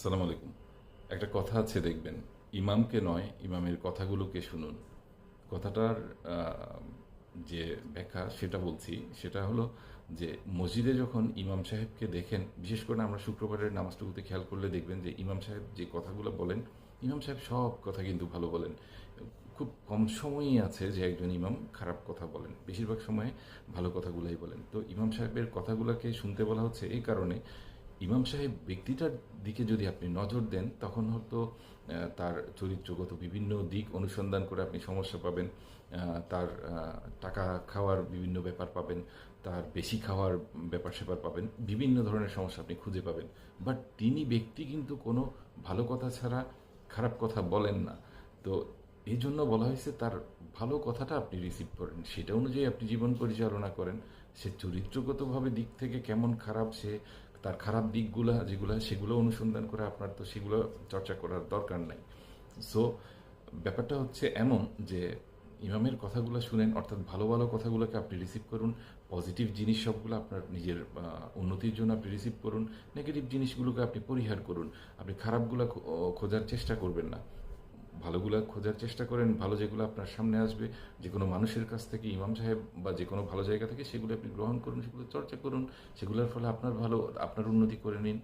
আসসালামু আলাইকুম। একটা কথা আছে দেখবেন, ইমামকে নয়, ইমামের কথাগুলোকে শুনুন। কথাটার আ যে ব্যাখ্যা সেটা বলছি। সেটা হলো যে মসজিদে যখন ইমাম সাহেবকে দেখেন, বিশেষ করে আমরা শুক্রবারের নামাজটুকুতে খেয়াল করলে দেখবেন যে ইমাম সাহেব যে কথাগুলো বলেন, ইমাম সাহেব সব কথা কিন্তু ভালো বলেন। খুব কম সময়ই আছে যে একজন ইমাম খারাপ কথা বলেন। বেশিরভাগ সময়ে ভালো কথাগুলাই বলেন। তো ইমাম সাহেবের কথাগুলোকে শুনতে বলা হচ্ছে এই কারণে, ইমাম সাহেব ব্যক্তিটার দিকে যদি আপনি নজর দেন তখন হয়তো তার চরিত্রগত বিভিন্ন দিক অনুসন্ধান করে আপনি সমস্যা পাবেন। তার টাকা খাওয়ার বিভিন্ন ব্যাপার পাবেন, তার বেশি খাওয়ার ব্যাপার স্যাপার পাবেন, বিভিন্ন ধরনের সমস্যা আপনি খুঁজে পাবেন। বাট তিনি ব্যক্তি কিন্তু কোনো ভালো কথা ছাড়া খারাপ কথা বলেন না। তো এই জন্য বলা হয়েছে তার ভালো কথাটা আপনি রিসিভ করেন, সেটা অনুযায়ী আপনি জীবন পরিচালনা করেন। সে চরিত্রগতভাবে দিক থেকে কেমন খারাপ, সে তার খারাপ দিকগুলা যেগুলো সেগুলো অনুসন্ধান করে আপনার তো সেগুলো চর্চা করার দরকার নাই। সো ব্যাপারটা হচ্ছে এমন যে ইমামের কথাগুলো শুনেন, অর্থাৎ ভালো ভালো কথাগুলোকে আপনি রিসিভ করুন। পজিটিভ জিনিস সবগুলো আপনার নিজের উন্নতির জন্য আপনি রিসিভ করুন। নেগেটিভ জিনিসগুলোকে আপনি পরিহার করুন। আপনি খারাপগুলো খোঁজার চেষ্টা করবেন না, ভালোগুলো খোঁজার চেষ্টা করেন। ভালো যেগুলো আপনার সামনে আসবে, যে কোনো মানুষের কাছ থেকে, ইমাম সাহেব বা যে কোনো ভালো জায়গা থেকে, সেগুলো আপনি গ্রহণ করুন, সেগুলো চর্চা করুন। সেগুলোর ফলে আপনার উন্নতি করে নিন।